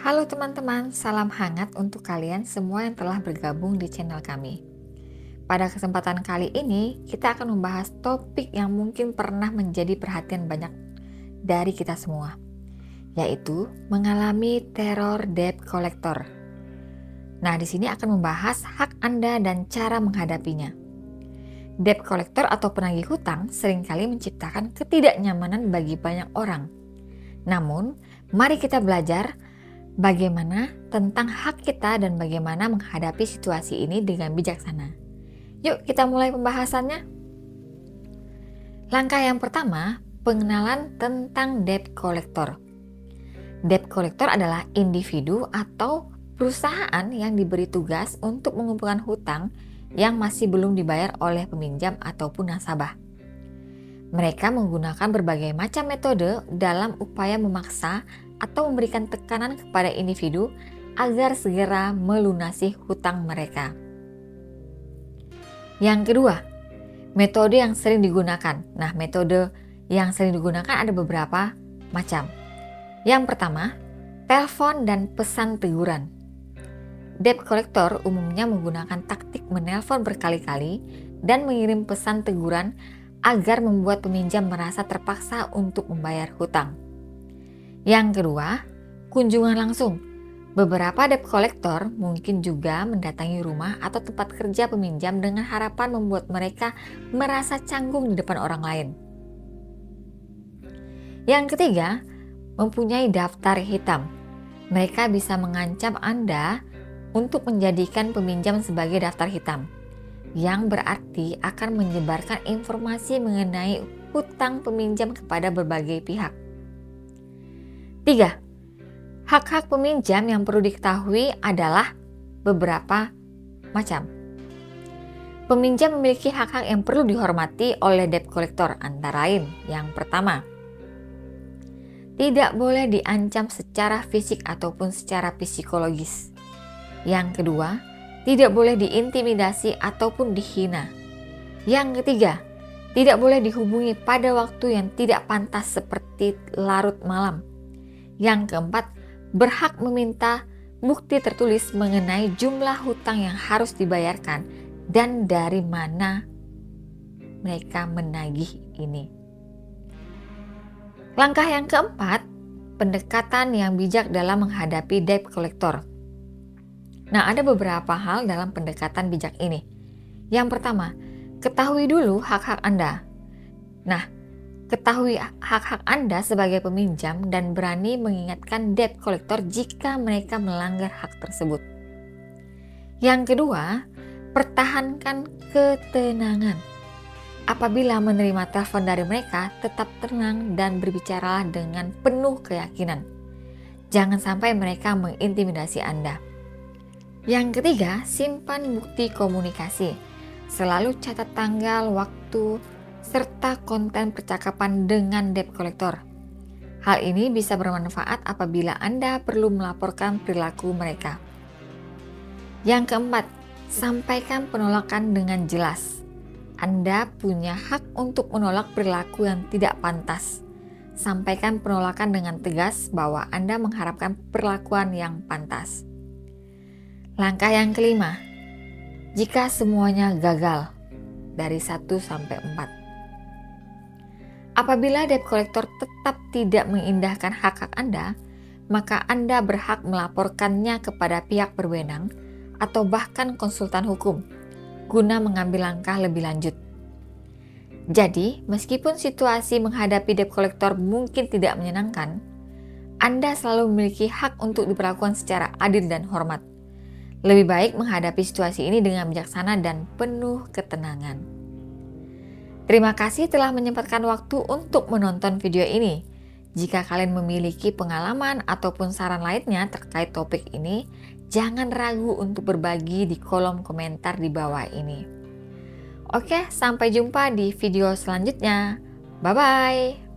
Halo teman-teman, salam hangat untuk kalian semua yang telah bergabung di channel kami. Pada kesempatan kali ini, kita akan membahas topik yang mungkin pernah menjadi perhatian banyak dari kita semua, yaitu mengalami teror debt collector. Nah, di sini akan membahas hak Anda dan cara menghadapinya. Debt collector atau penagih hutang seringkali menciptakan ketidaknyamanan bagi banyak orang. Namun, mari kita belajar bagaimana tentang hak kita dan bagaimana menghadapi situasi ini dengan bijaksana. Yuk kita mulai pembahasannya. Langkah yang pertama, pengenalan tentang debt collector. Debt collector adalah individu atau perusahaan yang diberi tugas untuk mengumpulkan hutang yang masih belum dibayar oleh peminjam ataupun nasabah. Mereka menggunakan berbagai macam metode dalam upaya memaksa atau memberikan tekanan kepada individu agar segera melunasi hutang mereka. Yang kedua, metode yang sering digunakan. Nah, metode yang sering digunakan ada beberapa macam. Yang pertama, telepon dan pesan teguran. Debt collector umumnya menggunakan taktik menelpon berkali-kali dan mengirim pesan teguran agar membuat peminjam merasa terpaksa untuk membayar hutang. Yang kedua, kunjungan langsung. Beberapa debt collector mungkin juga mendatangi rumah atau tempat kerja peminjam dengan harapan membuat mereka merasa canggung di depan orang lain. Yang ketiga, mempunyai daftar hitam. Mereka bisa mengancam Anda untuk menjadikan peminjam sebagai daftar hitam, yang berarti akan menyebarkan informasi mengenai hutang peminjam kepada berbagai pihak. 3. Hak-hak peminjam yang perlu diketahui adalah beberapa macam. Peminjam memiliki hak-hak yang perlu dihormati oleh debt collector, antara lain yang pertama, tidak boleh diancam secara fisik ataupun secara psikologis. Yang kedua, tidak boleh diintimidasi ataupun dihina. Yang ketiga, tidak boleh dihubungi pada waktu yang tidak pantas seperti larut malam. Yang keempat, berhak meminta bukti tertulis mengenai jumlah hutang yang harus dibayarkan dan dari mana mereka menagih ini. Langkah yang keempat, pendekatan yang bijak dalam menghadapi debt collector. Nah, ada beberapa hal dalam pendekatan bijak ini. Yang pertama, ketahui dulu hak-hak Anda. Nah, ketahui hak-hak Anda sebagai peminjam dan berani mengingatkan debt collector jika mereka melanggar hak tersebut. Yang kedua, pertahankan ketenangan. Apabila menerima telepon dari mereka, tetap tenang dan berbicaralah dengan penuh keyakinan. Jangan sampai mereka mengintimidasi Anda. Yang ketiga, simpan bukti komunikasi. Selalu catat tanggal, waktu, serta konten percakapan dengan debt collector. Hal ini bisa bermanfaat apabila Anda perlu melaporkan perilaku mereka. Yang keempat, sampaikan penolakan dengan jelas. Anda punya hak untuk menolak perilaku yang tidak pantas. Sampaikan penolakan dengan tegas bahwa Anda mengharapkan perlakuan yang pantas. Langkah yang kelima, jika semuanya gagal dari 1 sampai 4. Apabila debt collector tetap tidak mengindahkan hak-hak Anda, maka Anda berhak melaporkannya kepada pihak berwenang atau bahkan konsultan hukum guna mengambil langkah lebih lanjut. Jadi, meskipun situasi menghadapi debt collector mungkin tidak menyenangkan, Anda selalu memiliki hak untuk diperlakukan secara adil dan hormat. Lebih baik menghadapi situasi ini dengan bijaksana dan penuh ketenangan. Terima kasih telah menyempatkan waktu untuk menonton video ini. Jika kalian memiliki pengalaman ataupun saran lainnya terkait topik ini, jangan ragu untuk berbagi di kolom komentar di bawah ini. Oke, sampai jumpa di video selanjutnya. Bye-bye.